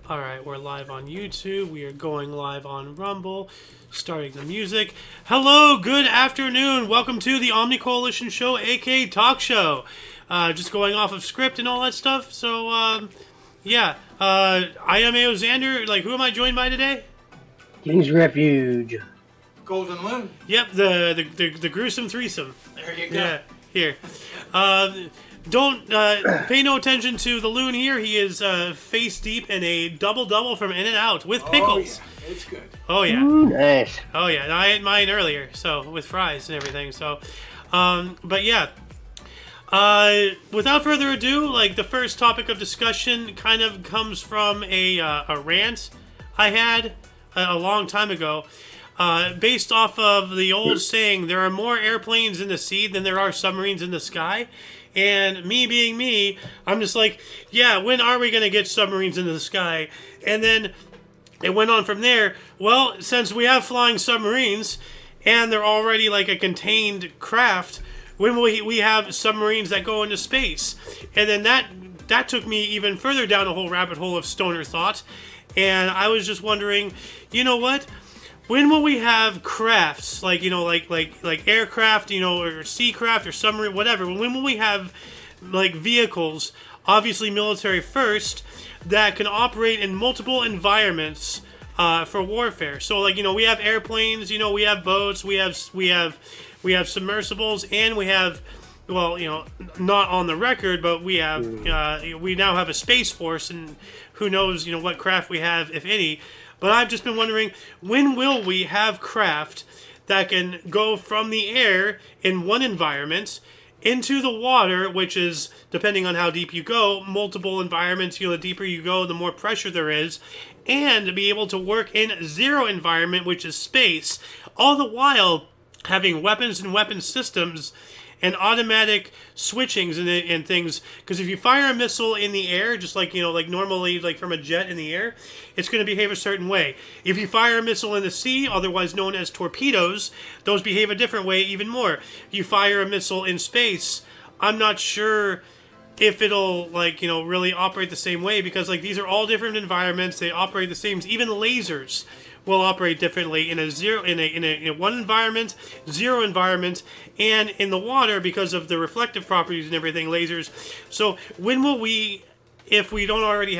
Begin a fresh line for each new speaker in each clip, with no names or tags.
All right, we're live on YouTube. We are going live on Rumble. Starting the music. Hello, good afternoon. Welcome to the Omni Coalition show, aka TOC Show. Just going off of script and all that stuff. So, yeah. I am Xander. Like, who am I joined by today?
King's Refuge.
Golden Loon.
Yep, the gruesome threesome.
There you go.
Yeah, here. Don't pay no attention to the loon here. He is face deep in a double from In-N-Out with pickles.
Oh, yeah. It's good.
Oh yeah.
Ooh, nice.
Oh yeah. And I ate mine earlier, so with fries and everything. So, but yeah. Without further ado, like the first topic of discussion kind of comes from a rant I had a long time ago. Based off of the old saying, there are more airplanes in the sea than there are submarines in the sky. And me being me, I'm just like, yeah, when are we going to get submarines into the sky? And then it went on from there. Well, since we have flying submarines and they're already like a contained craft, when will we have submarines that go into space? And then that took me even further down a whole rabbit hole of stoner thought. And I was just wondering, you know what? When will we have crafts, like, you know, like aircraft, you know, or sea craft or submarine, whatever? When will we have, like, vehicles, obviously military first, that can operate in multiple environments for warfare? So, like, you know, we have airplanes, you know, we have boats, we have submersibles, and we have, well, you know, not on the record, but we have, we now have a space force, and who knows, you know, what craft we have, if any. But I've just been wondering, when will we have craft that can go from the air in one environment into the water, which is, depending on how deep you go, multiple environments, you know, the deeper you go, the more pressure there is, and be able to work in zero environment, which is space, all the while having weapons and weapon systems and automatic switchings and things. Because if you fire a missile in the air, just like, you know, like normally, like from a jet in the air, it's going to behave a certain way. If you fire a missile in the sea, otherwise known as torpedoes, those behave a different way even more. You fire a missile in space, I'm not sure if it'll, like, you know, really operate the same way, because, like, these are all different environments. They operate the same. Even lasers will operate differently in a one environment, zero environment, and in the water because of the reflective properties and everything, lasers. So when will we, if we don't already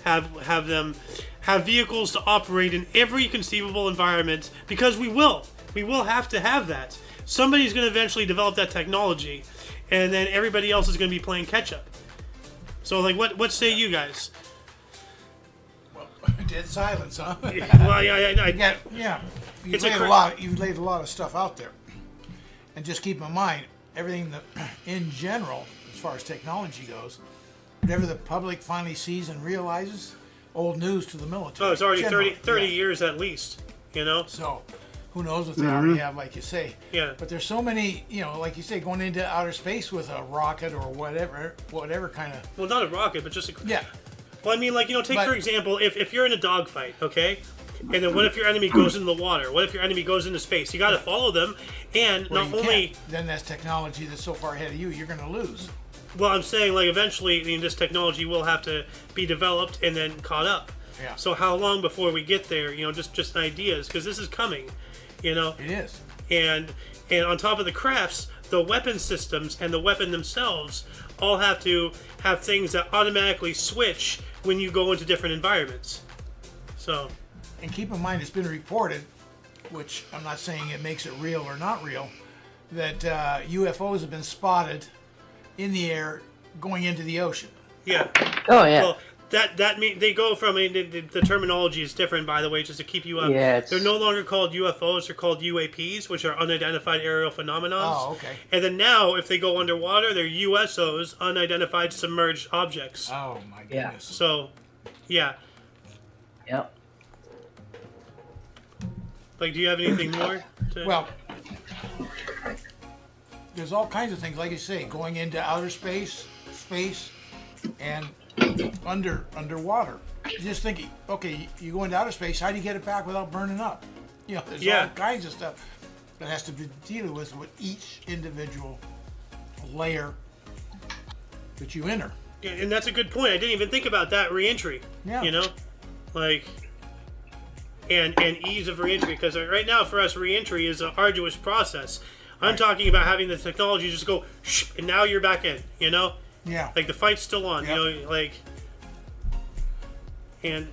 have them, have vehicles to operate in every conceivable environment? Because we will have to have that. Somebody's going to eventually develop that technology, and then everybody else is going to be playing catch up. So, like, what say you guys?
Dead silence, huh?
Well, yeah.
You've laid a lot of stuff out there, and just keep in mind everything that, in general, as far as technology goes, whatever the public finally sees and realizes, old news to the military.
Oh, it's already
General,
30 years at least, you know?
So, who knows what they already have, like you say.
Yeah.
But there's so many, you know, like you say, going into outer space with a rocket or whatever kind of...
Well, not a rocket, but just a...
Yeah.
Well, I mean, like, you know, for example, if you're in a dogfight, okay? And then what if your enemy goes in the water? What if your enemy goes into space? You got to follow them, and
Well,
not only...
Then that's technology that's so far ahead of you, you're going to lose.
Well, I'm saying, like, eventually, I mean, this technology will have to be developed and then caught up.
Yeah.
So how long before we get there? You know, just ideas, because this is coming, you know?
It is.
And on top of the crafts, the weapon systems and the weapon themselves all have to have things that automatically switch when you go into different environments. So,
And keep in mind, it's been reported, which I'm not saying it makes it real or not real, that UFOs have been spotted in the air going into the ocean.
yeah.
Oh, yeah.
Well, that mean they go from the terminology is different, by the way, just to keep you up.
Yeah,
They're no longer called UFOs; they're called UAPs, which are unidentified aerial phenomena.
Oh, okay.
And then now, if they go underwater, they're USOs, unidentified submerged objects.
Oh, my
Yeah.
goodness.
So, yeah.
Yep.
Like, do you have anything more?
Well, there's all kinds of things, like you say, going into outer space, and underwater. Just thinking, okay, you go into outer space, how do you get it back without burning up? You know, there's all kinds of stuff that has to be dealing with each individual layer that you enter.
And that's a good point. I didn't even think about that reentry.
Yeah.
You know, like, and ease of reentry, because right now for us reentry is an arduous process. I'm talking about having the technology just go, shh, and now you're back in. You know.
Yeah.
Like the fight's still on.
Yep.
You know, like, and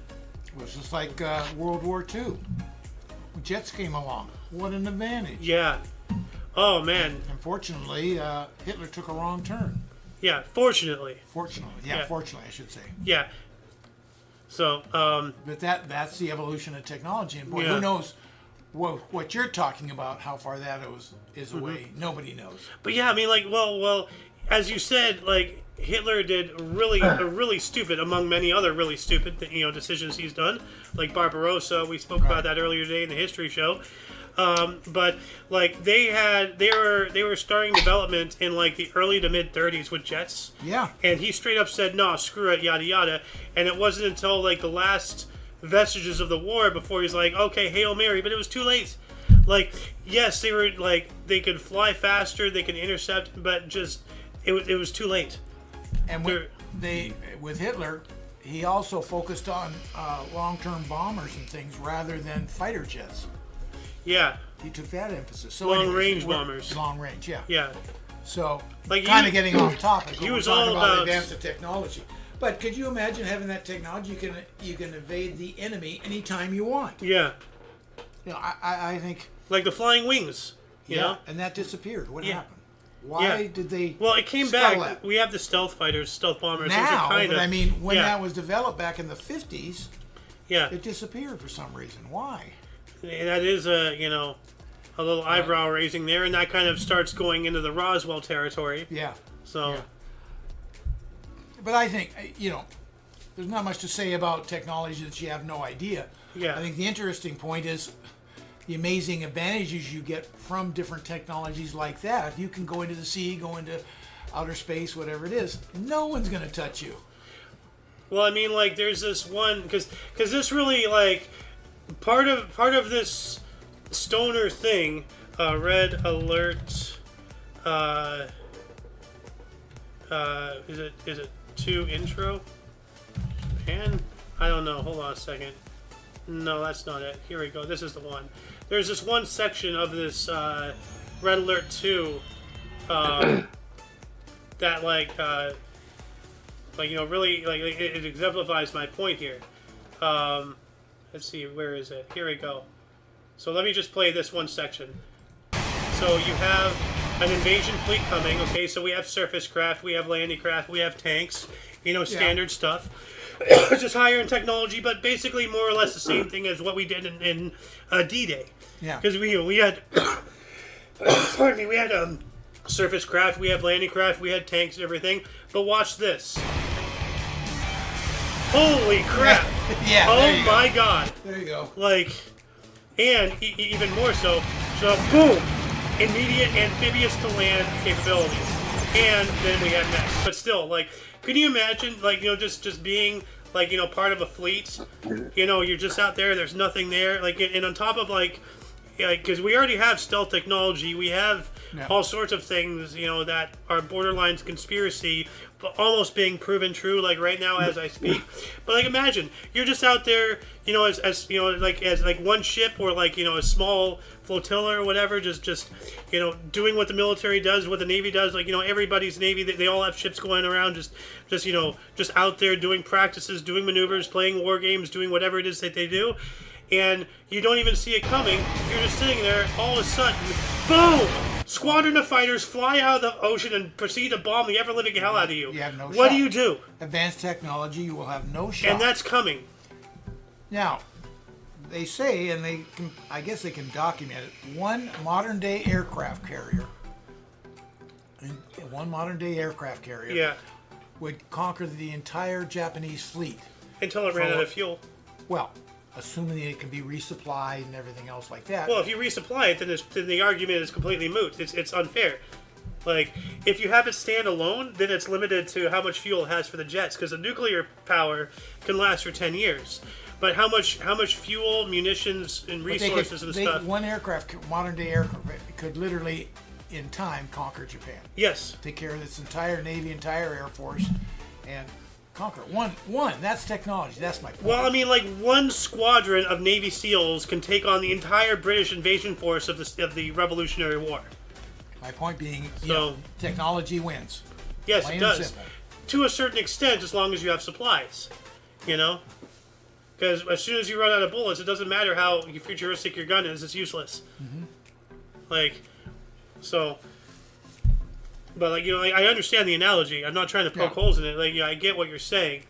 It was just like World War II. When jets came along. What an advantage.
yeah. Oh man.
Unfortunately, Hitler took a wrong turn.
Yeah. Fortunately.
Fortunately.
Yeah.
Fortunately, I should say.
Yeah. So.
But that's the evolution of technology. And boy,
Yeah.
who knows what you're talking about, how far that is away. Nobody knows.
But yeah, I mean, like, well, as you said, like Hitler did really stupid, among many other really stupid, decisions he's done, like Barbarossa. We spoke about that earlier today in the history show. But like they were starting development in like the early to mid 30s with jets.
Yeah.
And he straight up said, "No, screw it, yada yada." And it wasn't until like the last vestiges of the war before he's like, "Okay, Hail Mary," but it was too late. Like, yes, they were like they could fly faster, they could intercept, but just it was too late.
And with Hitler, he also focused on long-term bombers and things rather than fighter jets.
Yeah.
He took that emphasis. So
Long-range bombers.
Long range, yeah.
Yeah.
So,
Like
kind of getting off topic.
He
we're
was
talking
all about
advanced technology. But could you imagine having that technology? You can evade the enemy anytime you want.
Yeah.
You know, I think.
Like the flying wings. You know?
And that disappeared. What
Yeah.
happened? Why did they?
Well, it came
scuttle
back.
it?
We have the stealth fighters, stealth bombers. Those
Now,
are kind
but
of,
I mean, when
yeah.
that was developed back in the 50s,
Yeah.
it disappeared for some reason. Why?
That is a little eyebrow raising there, and that kind of starts going into the Roswell territory.
Yeah.
So.
Yeah. But I think, there's not much to say about technology that you have no idea.
Yeah.
I think the interesting point is the amazing advantages you get from different technologies like that. If you can go into the sea, go into outer space, whatever it is, no one's going to touch you.
Well, I mean, like, there's this one because this really like part of this stoner thing. Red alert. Is it 2 intro? Japan? I don't know. Hold on a second. No, that's not it. Here we go. This is the one. There's this one section of this Red Alert 2 that really it exemplifies my point here. Let's see, where is it? Here we go. So let me just play this one section. So you have an invasion fleet coming. Okay, so we have surface craft, we have landing craft, we have tanks. Standard stuff. It's just higher in technology, but basically more or less the same thing as what we did in D-Day.
Yeah.
Because we had, pardon me, we had surface craft, we have landing craft, we had tanks and everything. But watch this. Holy crap!
Yeah.
Oh my God!
There you go.
Like, and even more so. So boom, immediate amphibious to land capabilities, and then we have next. But still, like, can you imagine, like, just being like, part of a fleet? You're just out there. There's nothing there. Like, and on top of because we already have stealth technology, we have all sorts of things, that are borderline conspiracy, but almost being proven true, like right now as I speak. But like, imagine you're just out there, as one ship or a small flotilla or whatever, just doing what the military does, what the Navy does. Like, everybody's Navy, they all have ships going around, just out there doing practices, doing maneuvers, playing war games, doing whatever it is that they do. And you don't even see it coming. You're just sitting there. All of a sudden, boom! Squadron of fighters fly out of the ocean and proceed to bomb the ever-living hell out of you.
You have no
What
shot.
do you do?
Advanced technology, you will have no shot.
And that's coming.
Now, they say, and I guess they can document it, one modern-day aircraft carrier
Yeah.
would conquer the entire Japanese fleet.
Until it ran out of fuel.
Well, assuming it can be resupplied and everything else like that.
Well, if you resupply it, then the argument is completely moot. It's unfair. Like, if you have it stand alone, then it's limited to how much fuel it has for the jets, because the nuclear power can last for 10 years. But how much fuel, munitions, and resources and stuff?
One modern-day aircraft, could literally, in time, conquer Japan.
Yes.
Take care of its entire Navy, entire Air Force, and conquer it. One. That's technology. That's my point.
Well, I mean, like one squadron of Navy SEALs can take on the entire British invasion force of the Revolutionary War.
My point being, technology wins.
Yes,
Plain
it
and
does.
simple.
To a certain extent, as long as you have supplies. You know? Because as soon as you run out of bullets, it doesn't matter how futuristic your gun is, it's useless. Mm-hmm. Like, so... But, like, I understand the analogy. I'm not trying to poke holes in it. Like, I get what you're saying.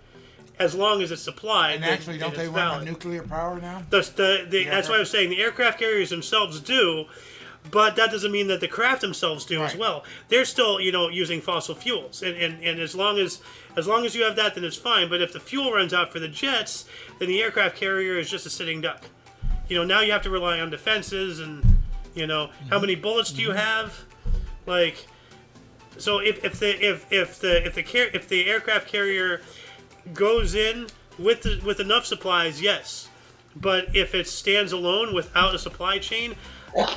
As long as it's supplied,
and actually, don't they run on nuclear power now?
That's what I was saying. The aircraft carriers themselves do, but that doesn't mean that the craft themselves do as well. They're still, using fossil fuels, and as long as you have that, then it's fine. But if the fuel runs out for the jets, then the aircraft carrier is just a sitting duck. Now you have to rely on defenses, and how many bullets do you have? Like, so if the aircraft carrier goes in with enough supplies, yes. But if it stands alone without a supply chain,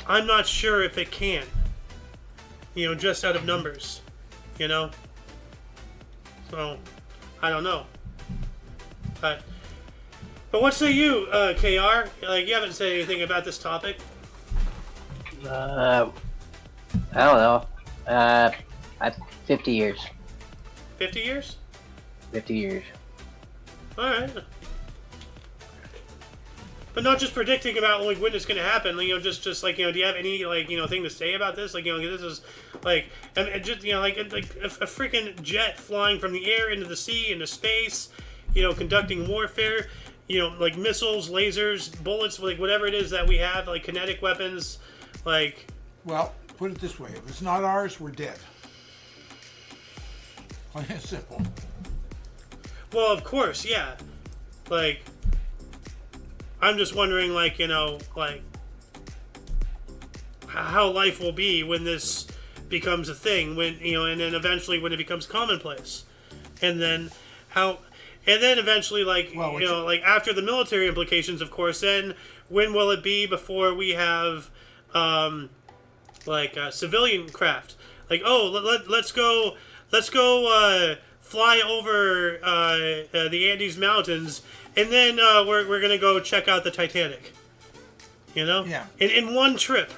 I'm not sure if it can. Just out of numbers. So I don't know. But what say you, KR? Like, you haven't said anything about this topic.
I don't know. 50 years.
50 years?
50 years.
Alright. But not just predicting about like when it's going to happen. Just like do you have any thing to say about this? Like this is like and just like a freaking jet flying from the air into the sea into space. Conducting warfare. Like missiles, lasers, bullets, like whatever it is that we have, like kinetic weapons, like.
Well, put it this way: if it's not ours, we're dead. Plain and simple.
Well, of course, yeah. Like, I'm just wondering, like, how life will be when this becomes a thing, and then eventually when it becomes commonplace. And then eventually, like, like after the military implications, of course, then when will it be before we have, civilian craft? Like, let's go fly over the Andes Mountains, and then we're gonna go check out the Titanic.
Yeah.
In one trip,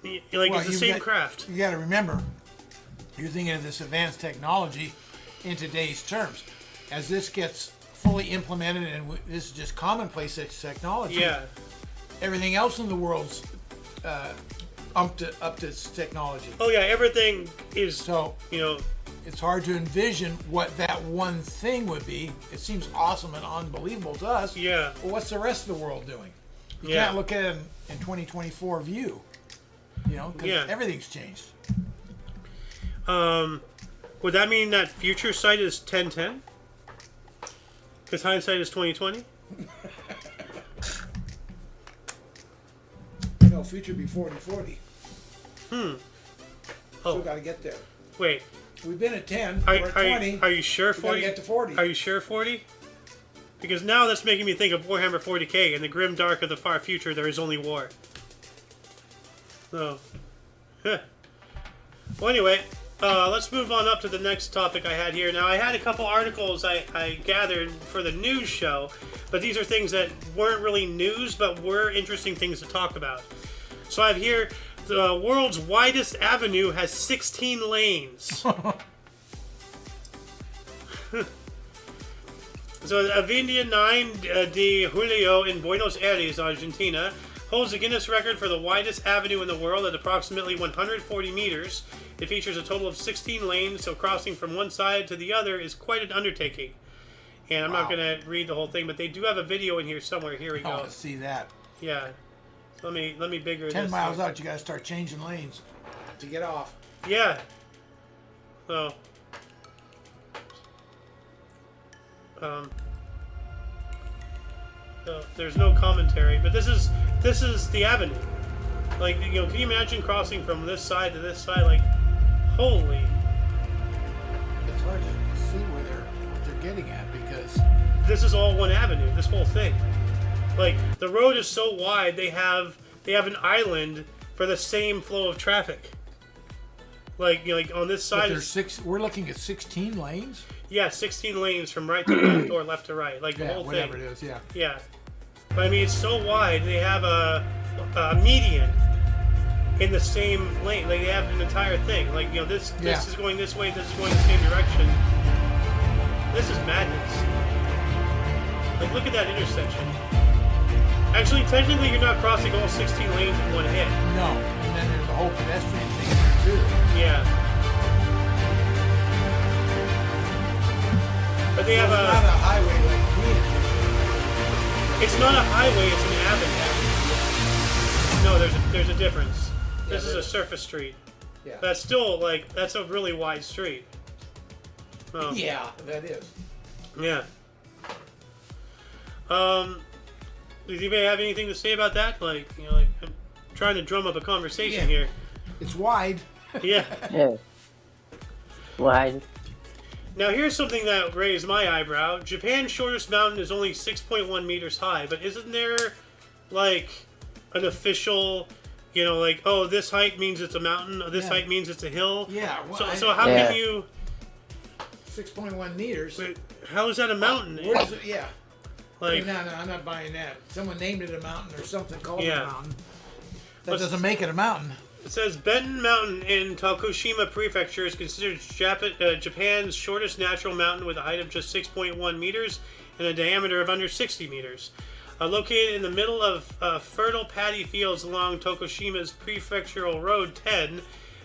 it's the same craft.
You got to remember, you're thinking of this advanced technology in today's terms. As this gets fully implemented, and this is just commonplace technology.
Yeah.
Everything else in the world's up to technology.
Oh yeah, everything is
It's hard to envision what that one thing would be. It seems awesome and unbelievable to us.
Yeah.
But what's the rest of the world doing? You can't look at it in 2024 view. Because everything's changed.
Would that mean that future sight is 10/10? Because hindsight is 20/20?
Future be 40/40.
Oh.
Still got to get there.
Wait.
We've been at 10. We're at 20.
Are you sure 40?
We got to get to 40.
Are you sure 40? Because now that's making me think of Warhammer 40k. In the grim dark of the far future, there is only war. So, well, anyway, let's move on up to the next topic I had here. Now, I had a couple articles I gathered for the news show, but these are things that weren't really news, but were interesting things to talk about. So I have here, the world's widest avenue has 16 lanes. So, Avenida 9 de Julio in Buenos Aires, Argentina, holds the Guinness record for the widest avenue in the world at approximately 140 meters. It features a total of 16 lanes, so crossing from one side to the other is quite an undertaking. And I'm not going to read the whole thing, but they do have a video in here somewhere. Here we go.
I want to see that.
Yeah. So let me bigger
10
this.
miles out, you got to start changing lanes to get off.
Yeah. So. There's no commentary, but this is the avenue. Like, can you imagine crossing from this side to this side? Like, holy.
It's hard to see what they're getting at because
this is all one avenue. This whole thing. Like, the road is so wide, they have an island for the same flow of traffic. Like on this side.
But we're looking at 16 lanes.
Yeah, 16 lanes from right to left or left to right, like the whole
whatever
thing.
it is, yeah.
Yeah. But I mean, it's so wide. They have a median in the same lane. Like they have an entire thing. Like this is going this way. This is going the same direction. This is madness. Like look at that intersection. Actually, technically, you're not crossing all 16 lanes in one hit.
No, and then there's the whole pedestrian thing there too.
Yeah. But they have
It's not a highway like here.
It's not a highway, it's an avenue. No, there's a difference. This is a surface street.
Yeah.
That's still that's a really wide street. Oh.
Yeah, that is.
Yeah. Does anybody have anything to say about that? Like I'm trying to drum up a conversation here.
It's wide.
Yeah.
Yeah. Wide.
Now here's something that raised my eyebrow. Japan's shortest mountain is only 6.1 meters high, but isn't there like an official, oh, this height means it's a mountain, or this height means it's a hill?
Yeah. Well,
So how can you?
6.1 meters.
Wait, how is that a mountain?
Where is it? Yeah.
Like,
No, I'm not buying that. Someone named it a mountain or something called it
Yeah.
a mountain. That doesn't make it a mountain.
it says Benton Mountain in Tokushima Prefecture is considered Japan's shortest natural mountain with a height of just 6.1 meters and a diameter of under 60 meters. Located in the middle of fertile paddy fields along Tokushima's prefectural road 10,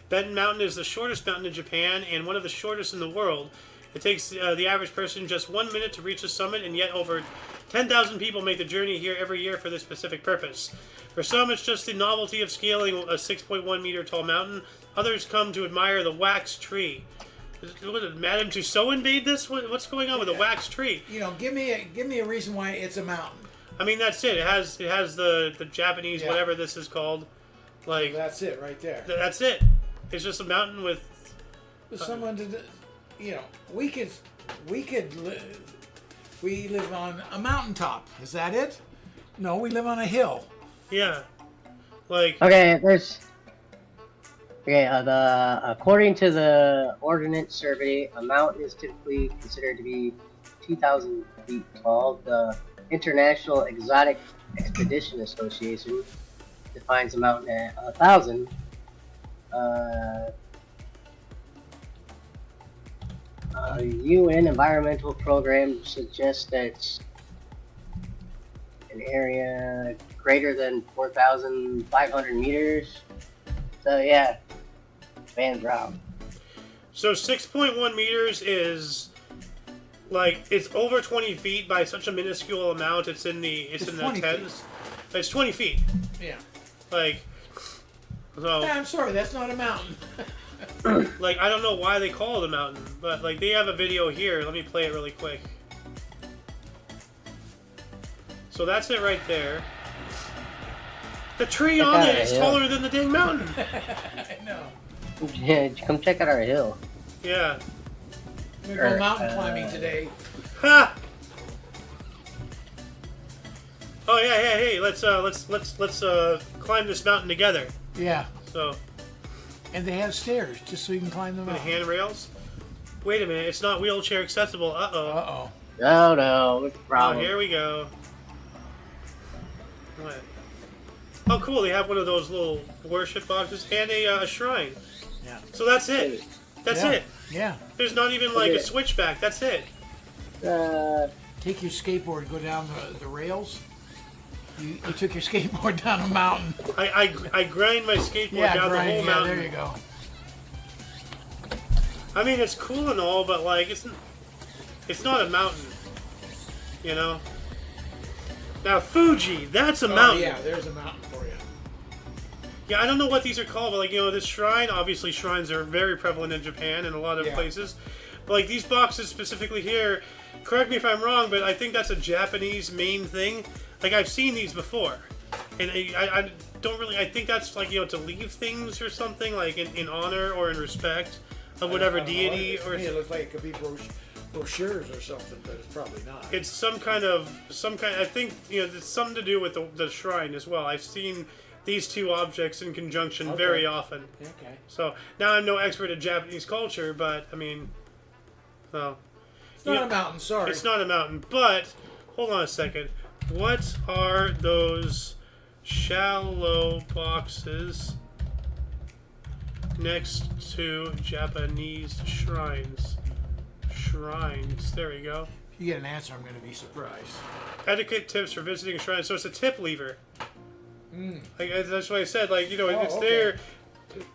Benton Mountain is the shortest mountain in Japan and one of the shortest in the world. It takes the average person just 1 minute to reach the summit, and yet over 10,000 people make the journey here every year for this specific purpose. For some, it's just the novelty of scaling a 6.1 meter tall mountain. Others come to admire the wax tree. Did Madame Tussauds made this? What's going on with the wax tree?
Give me a reason why it's a mountain.
I mean, that's it. It has the Japanese whatever this is called. Like
That's it right there.
that's it. It's just a mountain with.
Someone to, we live on a mountaintop. Is that it? No, we live on a hill.
Yeah. Like.
Okay, according to the Ordnance Survey, a mountain is typically considered to be 2,000 feet tall. The International Exotic Expedition Association defines a mountain at 1,000. UN environmental program suggests that an area greater than 4,500 meters. So yeah, Van's wrong.
So 6.1 meters is like it's over 20 feet by such a minuscule amount. It's in the
20
tens. It's 20 feet.
Yeah.
Like. So.
I'm sorry, that's not a mountain.
Like, I don't know why they call it a mountain, but, like, they have a video here. Let me play it really quick. So that's it right there. The tree on it is taller than the dang mountain.
I know.
Yeah, come check out our hill.
Yeah.
I'm gonna go mountain climbing today.
Ha! Oh yeah, hey, let's climb this mountain together.
Yeah.
So.
And they have stairs just so you can climb them
And
out.
handrails. Wait a minute, it's not wheelchair accessible.
Uh-oh.
No, what's the
Oh,
problem?
here we go. What? Oh, cool! They have one of those little worship boxes and a shrine.
Yeah.
So that's it. That's it.
Yeah.
There's not even like a switchback. That's it.
Take your skateboard, go down the rails. You took your skateboard down a mountain.
I grind my skateboard down the whole mountain.
There you go.
I mean, it's cool and all, but like it's not a mountain. You know. Now Fuji, that's a mountain.
Yeah, there's a mountain for you.
Yeah, I don't know what these are called, but like this shrine. Obviously, shrines are very prevalent in Japan and a lot of places. But like these boxes specifically here, correct me if I'm wrong, but I think that's a Japanese main thing. Like I've seen these before, and I don't really. I think that's like to leave things or something like in honor or in respect of whatever deity or.
It looks like it could be brochures or something, but it's probably not.
It's some kind. I think it's something to do with the shrine as well. I've seen these two objects in conjunction very often.
Okay.
So now I'm no expert in Japanese culture, but I mean, so
It's not a mountain, sorry.
It's not a mountain, but hold on a second. What are those shallow boxes next to Japanese shrines? Shrines. There we go.
If you get an answer, I'm going to be surprised.
Etiquette tips for visiting a shrine. So it's a tip lever. Like that's what I said. Like it's there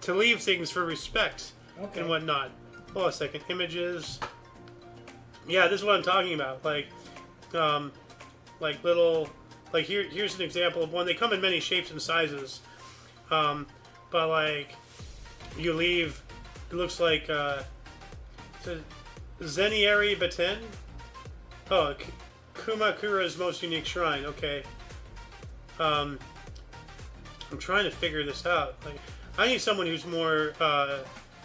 to leave things for respect and whatnot. Hold on a second. Images. Yeah, this is what I'm talking about. Like little. Like here's an example of one. They come in many shapes and sizes. But like you leave. It looks like Zenieri Baten. Oh, Kumakura's most unique shrine. Okay. I'm trying to figure this out. Like, I need someone who's more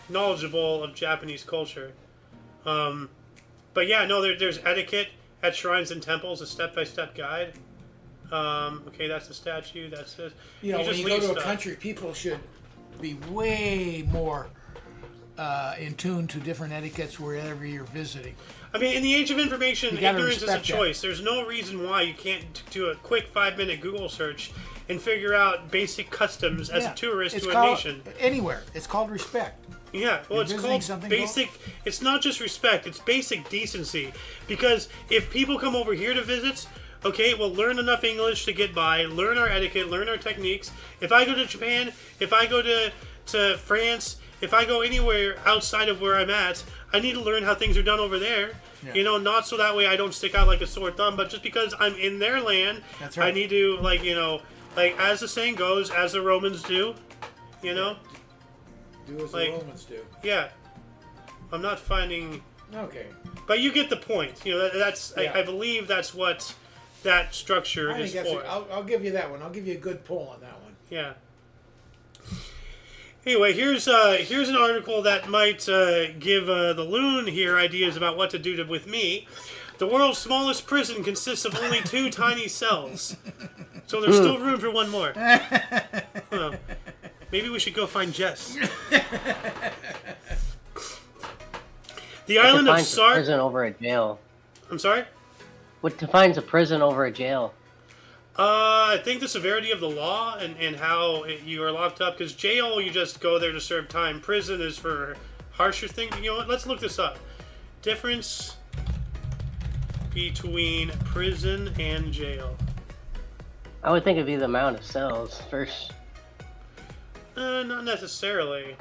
knowledgeable of Japanese culture. But yeah, no, there's etiquette at shrines and temples, a step-by-step guide. Okay, that's the statue. That's this.
When you go to a country, people should be way more in tune to different etiquettes wherever you're visiting.
I mean, in the age of information, ignorance is a choice. There's no reason why you can't do a quick 5-minute Google search and figure out basic customs as a tourist to a nation.
Anywhere. It's called respect.
Yeah, well, it's called basic. It's not just respect, it's basic decency. Because if people come over here to visit, okay, well, learn enough English to get by, learn our etiquette, learn our techniques. If I go to Japan, if I go to France, if I go anywhere outside of where I'm at, I need to learn how things are done over there. Yeah. Not so that way I don't stick out like a sore thumb, but just because I'm in their land, that's right. I need to, like as the saying goes, as the Romans do,
Do as the Romans do.
Yeah. I'm not finding...
Okay.
But you get the point. That's I believe that's what that structure is for.
I'll give you that one. I'll give you a good pull on that one.
Yeah. Anyway, here's an article that might give the loon here ideas about what to do with me. The world's smallest prison consists of only 2 tiny cells. So there's still room for one more. Well, maybe we should go find Jess. The island of Sark...
prison over a jail.
I'm sorry?
What defines a prison over a jail?
I think the severity of the law and how you are locked up. Because jail, you just go there to serve time. Prison is for harsher things. You know what? Let's look this up. Difference between prison and jail.
I would think it'd be the amount of cells first.
Not necessarily.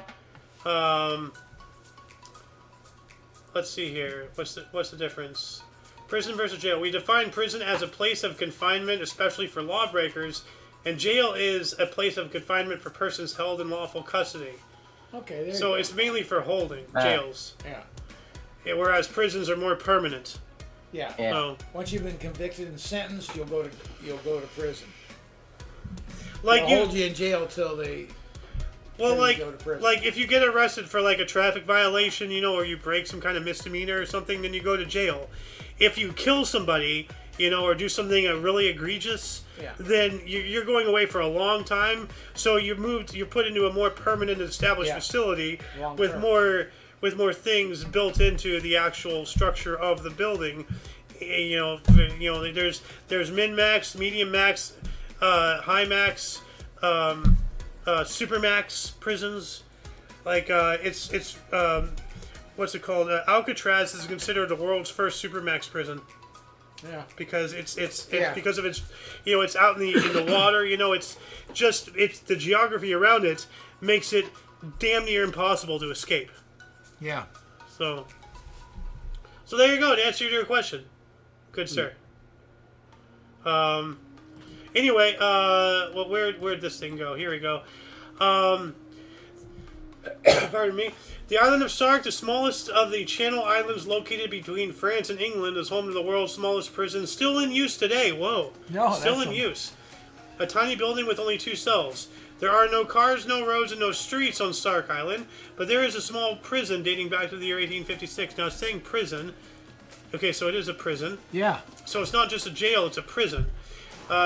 Let's see here. What's the difference? Prison versus jail. We define prison as a place of confinement, especially for lawbreakers, and jail is a place of confinement for persons held in lawful custody.
Okay, there
so
you go.
It's mainly for holding, jails. Yeah. Whereas prisons are more permanent.
Yeah.
So,
once you've been convicted and sentenced, you'll go to prison.
Like
they'll hold you in jail till they.
Well, like if you get arrested for like a traffic violation, or you break some kind of misdemeanor or something, then you go to jail. If you kill somebody, or do something really egregious, then you're going away for a long time. So you're put into a more permanent, established facility with more things built into the actual structure of the building. There's min max, medium max, high max, super max prisons. Like it's what's it called? Alcatraz is considered the world's first supermax prison.
Yeah.
Because it's because of its it's out in the water. It's the geography around it makes it damn near impossible to escape.
Yeah.
So there you go. To answer your question, good sir. Anyway, well, where'd this thing go? Here we go. Pardon me. The island of Sark, the smallest of the Channel Islands located between France and England, is home to the world's smallest prison, still in use today. Whoa.
No,
still in use. A tiny building with only 2 cells. There are no cars, no roads, and no streets on Sark Island, but there is a small prison dating back to the year 1856. Now, saying prison, okay, so it is a prison.
Yeah.
So it's not just a jail, it's a prison.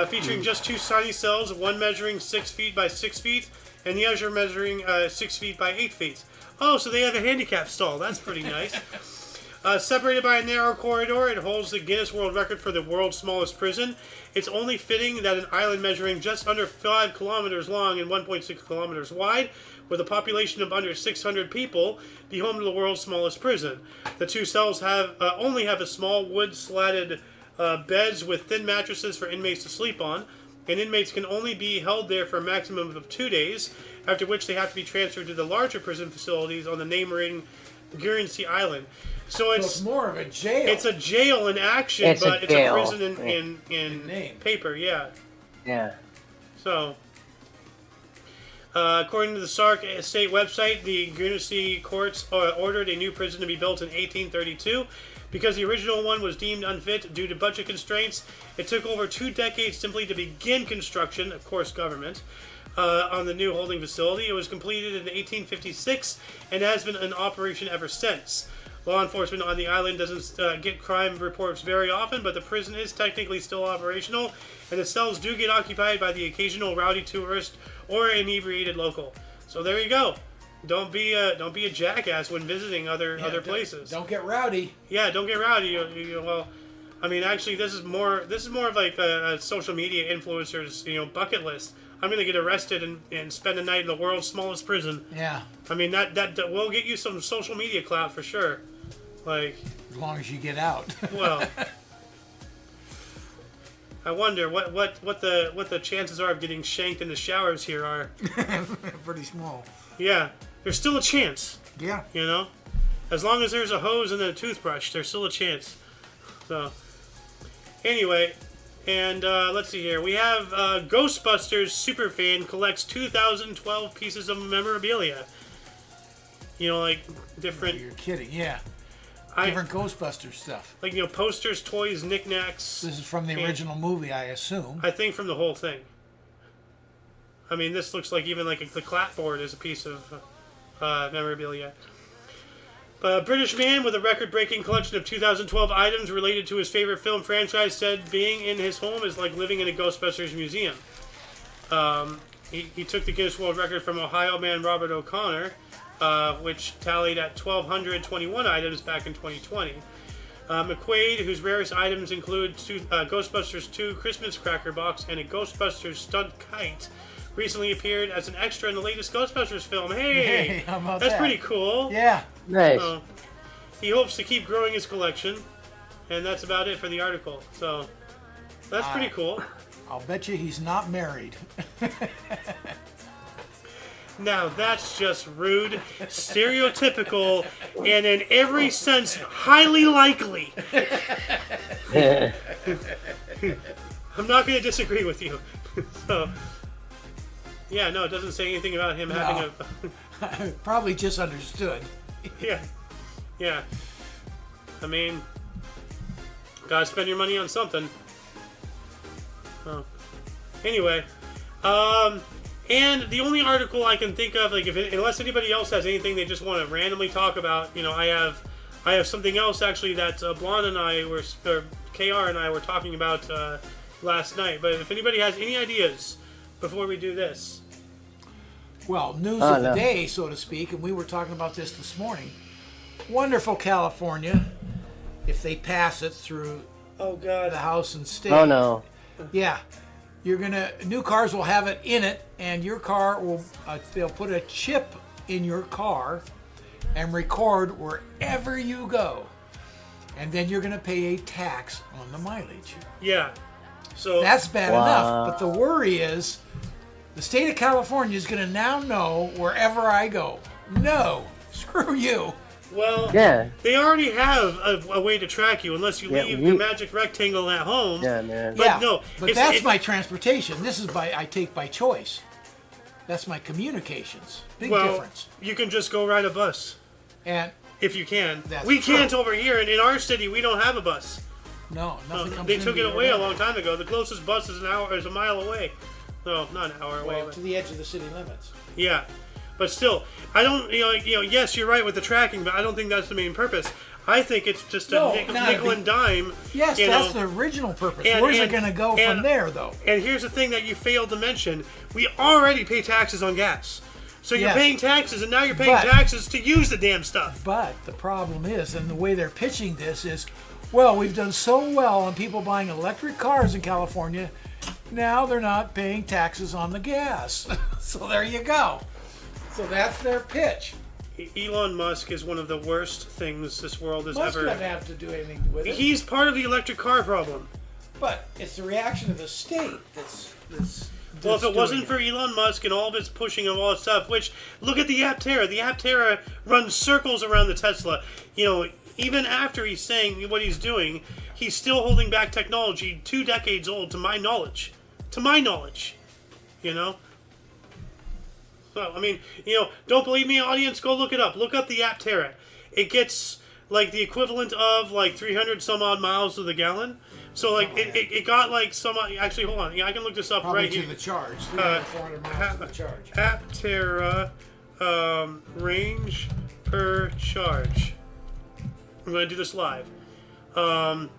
Featuring just 2 tiny cells, one measuring 6 feet by 6 feet, and the other measuring 6 feet by 8 feet. Oh, so they have a handicap stall. That's pretty nice. Separated by a narrow corridor, it holds the Guinness World Record for the world's smallest prison. It's only fitting that an island measuring just under 5 kilometers long and 1.6 kilometers wide, with a population of under 600 people, be home to the world's smallest prison. The two cells only have a small wood-slatted beds with thin mattresses for inmates to sleep on, and inmates can only be held there for a maximum of 2 days, after which they have to be transferred to the larger prison facilities on the neighboring Guernsey Island. So it's
more of a jail.
It's a jail in action, but it's a prison in
name.
paper, yeah.
Yeah.
So, according to the Sark state website, the Guernsey courts ordered a new prison to be built in 1832. Because the original one was deemed unfit due to budget constraints, it took over 2 decades simply to begin construction, of course government, on the new holding facility. It was completed in 1856 and has been in operation ever since. Law enforcement on the island doesn't get crime reports very often, but the prison is technically still operational, and the cells do get occupied by the occasional rowdy tourist or inebriated local. So there you go. Don't be a jackass when visiting other places.
Don't get rowdy.
Yeah, don't get rowdy. Well, I mean, actually, this is more of like a social media influencer's bucket list. I'm gonna get arrested and spend a night in the world's smallest prison.
Yeah.
I mean that will get you some social media clout for sure. Like,
as long as you get out.
Well, I wonder what the chances are of getting shanked in the showers here are.
Pretty small.
Yeah, there's still a chance.
Yeah.
As long as there's a hose and a toothbrush, there's still a chance. So, anyway, and let's see here. We have Ghostbusters superfan collects 2012 pieces of memorabilia. Like different.
You're kidding, yeah. Different Ghostbusters stuff.
Like, posters, toys, knickknacks.
This is from the original movie, I assume.
I think from the whole thing. I mean, this looks like even like the clapboard is a piece of memorabilia. A British man with a record-breaking collection of 2012 items related to his favorite film franchise said being in his home is like living in a Ghostbusters museum. He took the Guinness World Record from Ohio man Robert O'Connor, which tallied at 1,221 items back in 2020. McQuaid, whose rarest items include Ghostbusters 2 Christmas cracker box and a Ghostbusters stunt kite, recently appeared as an extra in the latest Ghostbusters film. Hey,
how about
that's
that?
Pretty cool.
Yeah.
Nice.
He hopes to keep growing his collection, and that's about it for the article. So, that's pretty cool.
I'll bet you he's not married.
Now, that's just rude, stereotypical, and in every sense, highly likely. I'm not going to disagree with you. So, yeah, no, it doesn't say anything about him having a...
Probably just understood.
Yeah. I mean, gotta spend your money on something. Oh. Anyway, and the only article I can think of, like, unless anybody else has anything they just want to randomly talk about, I have something else actually that Blonde and I or KR and I were talking about last night. But if anybody has any ideas before we do this.
Well, news of the day, so to speak, and we were talking about this morning. Wonderful California, if they pass it through the House and State.
Oh no.
Yeah. New cars will have it in it, and your car will, they'll put a chip in your car and record wherever you go. And then you're going to pay a tax on the mileage.
Yeah. So
that's bad enough. But the worry is the state of California is going to now know wherever I go. No, screw you.
Well, they already have a way to track you unless you leave your magic rectangle at home.
Yeah, man.
But no, but that's my transportation. This is I take by choice. That's my communications. Big difference.
You can just go ride a bus.
And
if you can. We can't over here, and in our city we don't have a bus.
No,
they took it away a long time ago. The closest bus is a mile away. No, not an hour away.
Well, to the edge of the city limits.
Yeah. But still, I don't, yes, you're right with the tracking, but I don't think that's the main purpose. I think it's just a nickel and dime.
Yes, that's the original purpose. Where's it going to go from there, though?
And here's the thing that you failed to mention. We already pay taxes on gas. So you're
Yes.
paying taxes, and now you're paying
But-
taxes to use the damn stuff.
But the problem is, and the way they're pitching this is, well, we've done so well on people buying electric cars in California. Now they're not paying taxes on the gas. So there you go. So that's their pitch.
Elon Musk is one of the worst things this world has
Musk
ever.
doesn't have to do anything with it.
He's part of the electric car problem.
But it's the reaction of the state that's
Well, if it wasn't
doing
for Elon Musk and all of its pushing of all that stuff, which, look at the Aptera. The Aptera runs circles around the Tesla. You know, even after he's saying what he's doing, he's still holding back technology 2 decades old, to my knowledge. To my knowledge. You know? So, I mean, you know, don't believe me, audience? Go look it up. Look up the Aptera. It gets, like, the equivalent of, like, 300 some odd miles to the gallon. So, like, it got, like, some... Actually, hold on. Yeah, I can look this up
probably
right
to
here.
the charge. 300, 400 miles to the charge.
Aptera range per charge. I'm going to do this live. How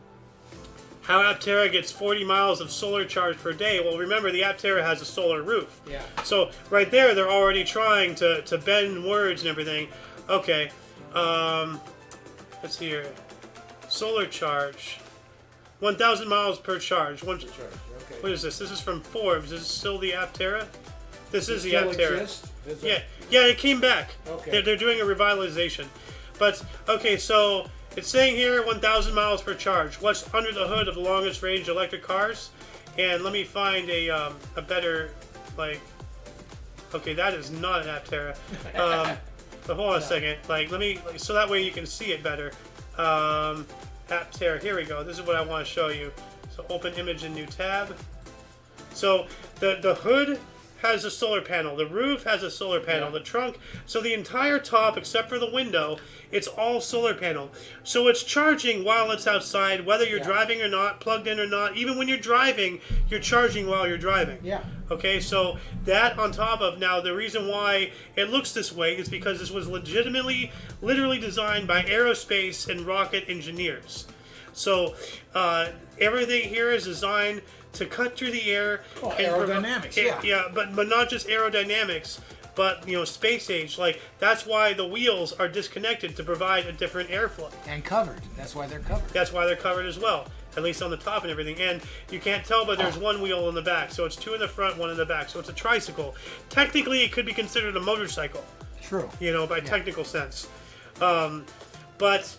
Aptera gets 40 miles of solar charge per day. Well, remember, the Aptera has a solar roof.
Yeah.
So, right there, they're already trying to bend words and everything. Okay. Let's see here. Solar charge. 1,000 miles per charge.
Okay.
What is this? This is from Forbes. Is this still the Aptera? This is the
Still
Aptera.
exist? Does
Yeah,
it?
yeah, it came back.
Okay.
They're doing a revitalization. But, okay, so it's saying here 1,000 miles per charge. What's under the hood of the longest range electric cars? And let me find a better, like, okay, that is not an Aptera. But hold on a second. Like, let me, so that way you can see it better. Aptera, here we go. This is what I want to show you. So open image in new tab. So the hood has a solar panel. The roof has a solar panel. The trunk. So the entire top, except for the window, it's all solar panel. So it's charging while it's outside, whether you're driving or not, plugged in or not. Even when you're driving, you're charging while you're driving.
Yeah.
Okay, so that on top of, now the reason why it looks this way is because this was literally designed by aerospace and rocket engineers. So everything here is designed to cut through the air.
Oh,
and
aerodynamics, yeah.
but not just aerodynamics, but, you know, space age. Like, that's why the wheels are disconnected to provide a different airflow.
And covered. That's why they're covered.
That's why they're covered as well, at least on the top and everything. And you can't tell, but there's one wheel in the back. So it's 2 in the front, 1 in the back. So it's a tricycle. Technically, it could be considered a motorcycle,
True.
you know, by technical sense. But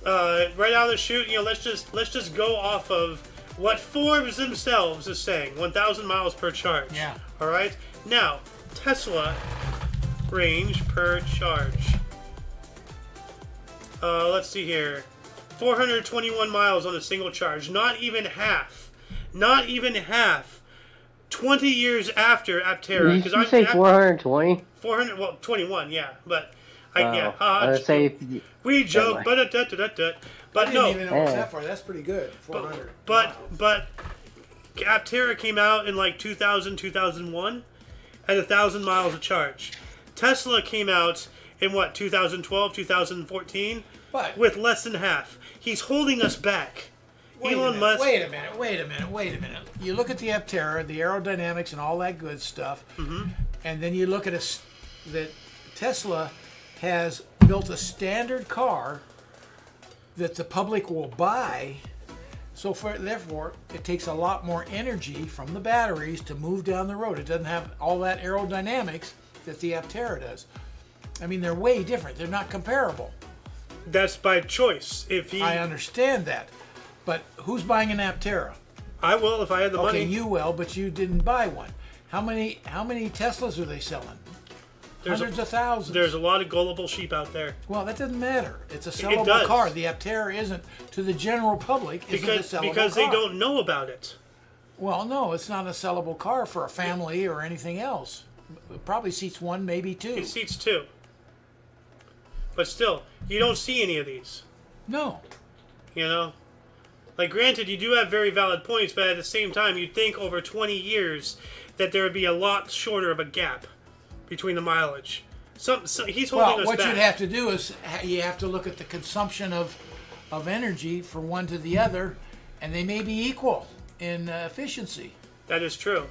right out of the chute, you know, let's just go off of what Forbes themselves is saying, 1,000 miles per charge.
Yeah.
All right. Now, Tesla range per charge. Let's see here. 421 miles on a single charge. Not even half. Not even half. 20 years after Aptera.
Did you say 420?
400. Well, 21. Yeah, but
I would say
we joke, but
I
no.
didn't even know it was that far. That's pretty good. 400.
But Aptera came out in like 2000, 2001 at 1,000 miles of charge. Tesla came out in what, 2012, 2014
But
with less than half. He's holding us back. Elon Musk.
Wait a minute. You look at the Aptera, the aerodynamics, and all that good stuff, and then you look at that Tesla has built a standard car that the public will buy. So therefore, it takes a lot more energy from the batteries to move down the road. It doesn't have all that aerodynamics that the Aptera does. I mean, they're way different. They're not comparable.
That's by choice.
I understand that. But who's buying an Aptera?
I will if I had the money.
Okay, you will, but you didn't buy one. How many Teslas are they selling? Hundreds of thousands.
There's a lot of gullible sheep out there.
Well, that doesn't matter. It's a
does.
sellable car. The Aptera isn't, to the general public, isn't a sellable
because
car.
they don't know about it.
Well, no, it's not a sellable car for a family or anything else. It probably seats 1, maybe 2.
It seats 2. But still, you don't see any of these.
No.
You know? Like, granted, you do have very valid points, but at the same time, you'd think over 20 years that there would be a lot shorter of a gap between the mileage. So he's holding us
what
back.
you'd have to do is you have to look at the consumption of energy from one to the other, and they may be equal in efficiency.
That is true.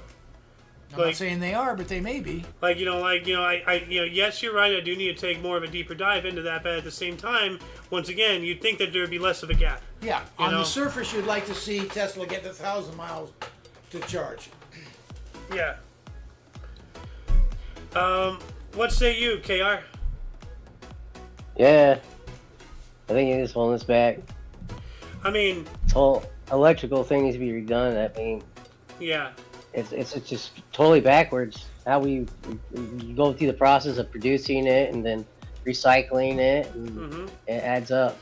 I'm not saying they are, but they may be.
Yes, you're right. I do need to take more of a deeper dive into that, but at the same time, once again, you'd think that there would be less of a gap.
Yeah, on the surface, you'd like to see Tesla get to 1,000 miles to charge.
Yeah. What say you, KR?
Yeah, I think it is holding us back.
I mean,
This whole electrical thing needs to be redone. I mean,
yeah.
it's just totally backwards. How we go through the process of producing it and then recycling it, and it adds up.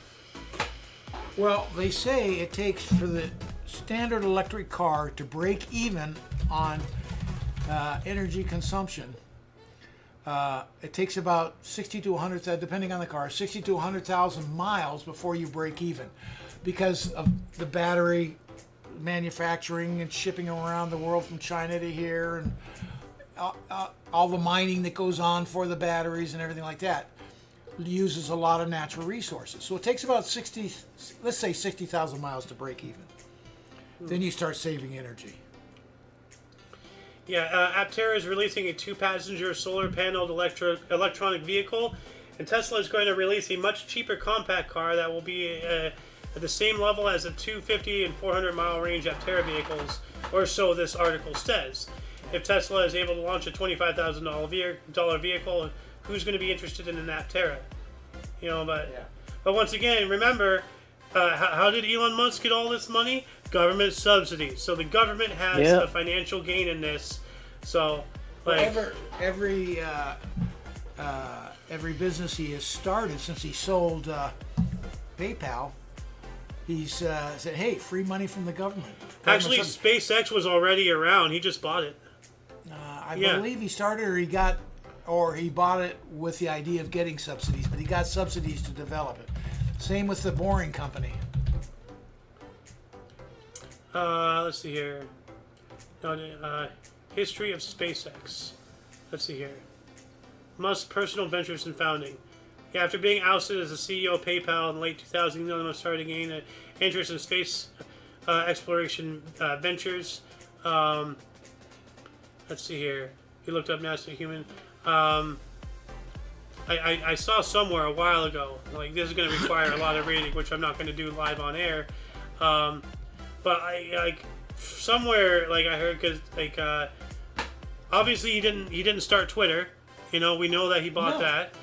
Well, they say it takes for the standard electric car to break even on energy consumption. It takes about 60 to 100, depending on the car, 60 to 100,000 miles before you break even, because of the battery manufacturing and shipping around the world from China to here, and all the mining that goes on for the batteries and everything like that uses a lot of natural resources. So it takes about 60, let's say 60,000 miles to break even. Then you start saving energy.
Yeah, Aptera is releasing a 2-passenger solar-paneled electronic vehicle, and Tesla is going to release a much cheaper compact car that will be at the same level as the 250 and 400-mile range Aptera vehicles, or so this article says. If Tesla is able to launch a $25,000 vehicle, who's going to be interested in an Aptera? But once again, remember, how did Elon Musk get all this money? Government subsidies. So the government has a financial gain in this. So,
every business he has started since he sold PayPal, he's said, "Hey, free money from the government."
Actually, SpaceX was already around. He just bought it.
I believe he started, or he bought it with the idea of getting subsidies, but he got subsidies to develop it. Same with the Boring Company.
Let's see here. History of SpaceX. Let's see here. Musk's personal ventures and founding. Yeah, after being ousted as the CEO of PayPal in late 2000, Elon Musk started to gain an interest in space exploration ventures. Let's see here. He looked up NASA Human. I saw somewhere a while ago, like, this is going to require a lot of reading, which I'm not going to do live on air. But somewhere, like, I heard, because, like, obviously he didn't start Twitter. We know that he bought that.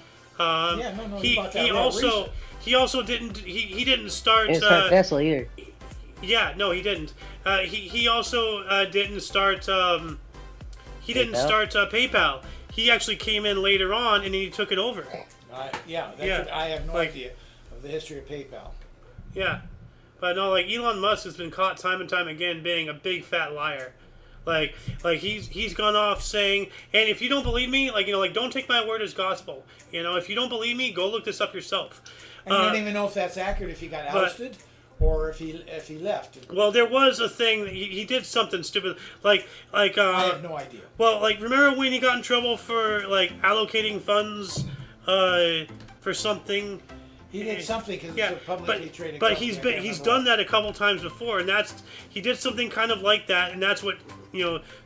He bought that.
He also didn't start.
He didn't start Tesla either.
Yeah, no, he didn't. He also didn't start. He didn't start PayPal. He actually came in later on and he took it over.
I have no idea of the history of PayPal.
Yeah, but no, like, Elon Musk has been caught time and time again being a big fat liar. Like he's gone off saying, and if you don't believe me, don't take my word as gospel. If you don't believe me, go look this up yourself.
And you don't even know if that's accurate, if he got ousted or if he left.
Well, there was a thing that he did something stupid, I
have no idea.
Well, remember when he got in trouble for allocating funds for something?
He did something because it's a publicly traded
company. But he's done that a couple times before, and he did something kind of like that, and that's what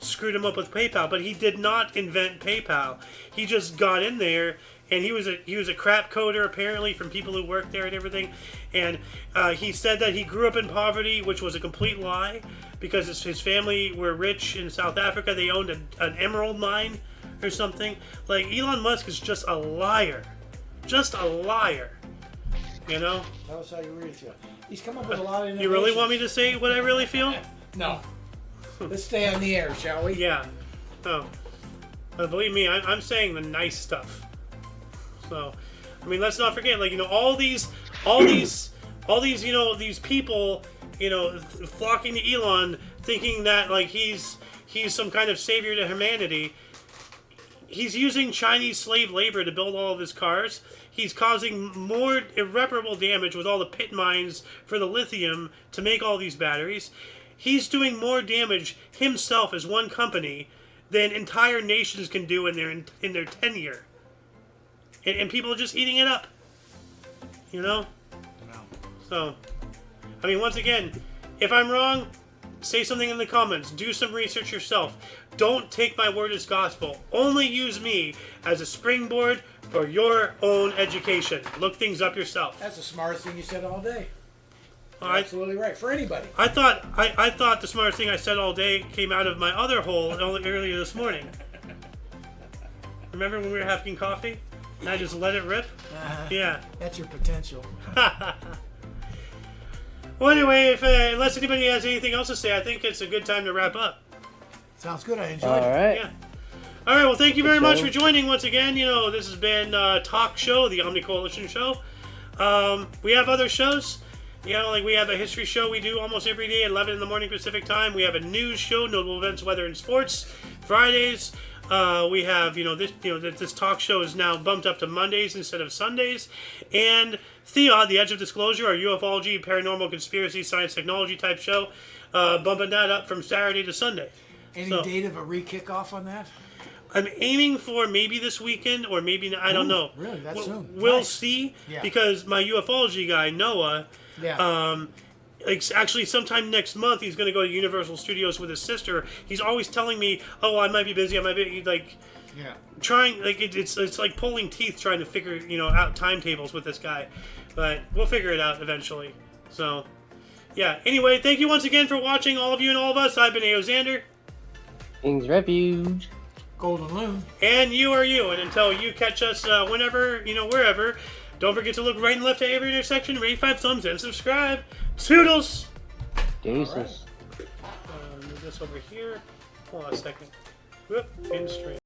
screwed him up with PayPal. But he did not invent PayPal. He just got in there, and he was a crap coder apparently from people who worked there and everything. And he said that he grew up in poverty, which was a complete lie, because his family were rich in South Africa. They owned an emerald mine or something. Like, Elon Musk is just a liar, just a liar.
Tell us how you really feel. He's come up with a lot of innovations.
You really want me to say what I really feel?
No. Let's stay on the air, shall we?
Yeah. No. Believe me, I'm saying the nice stuff. So, let's not forget, all these, these people, flocking to Elon, thinking that he's some kind of savior to humanity. He's using Chinese slave labor to build all of his cars. He's causing more irreparable damage with all the pit mines for the lithium to make all these batteries. He's doing more damage himself as one company than entire nations can do in their tenure. And people are just eating it up.
No.
So, once again, if I'm wrong, say something in the comments. Do some research yourself. Don't take my word as gospel. Only use me as a springboard for your own education. Look things up yourself.
That's the smartest thing you said all day.
Absolutely
right. For anybody.
I thought the smartest thing I said all day came out of my other hole earlier this morning. Remember when we were having coffee? And I just let it rip? Yeah.
That's your potential.
Well, anyway, unless anybody has anything else to say, I think it's a good time to wrap up.
Sounds good. I enjoyed it.
All right.
Yeah. All right. Well, thank you very much for joining once again. This has been TOC Show, the Omni Coalition show. We have other shows. Like we have a history show we do almost every day at 11 in the morning Pacific time. We have a news show, notable events, weather, and sports, Fridays. We have, this talk show is now bumped up to Mondays instead of Sundays. And ThEoD, The Edge of Disclosure, our UFOlogy, paranormal, conspiracy, science, technology type show, bumping that up from Saturday to Sunday.
Any date of a re-kickoff on that?
I'm aiming for maybe this weekend or maybe, I don't know.
Really? That soon?
We'll see.
Yeah.
Because my UFOlogy guy, Noah, actually sometime next month he's going to go to Universal Studios with his sister. He's always telling me, oh, I might be busy, I might be trying, it's like pulling teeth trying to figure out timetables with this guy, but we'll figure it out eventually. So yeah, anyway, thank you once again for watching, all of you and all of us. I've been THEoD,
King's Refuge,
Golden Loon,
and you are you, and until you catch us whenever, wherever, don't forget to look right and left at every intersection, rate 5 thumbs, and subscribe. Toodles!
Jesus.
Move this over here. Hold on a second. Whoop, in stream.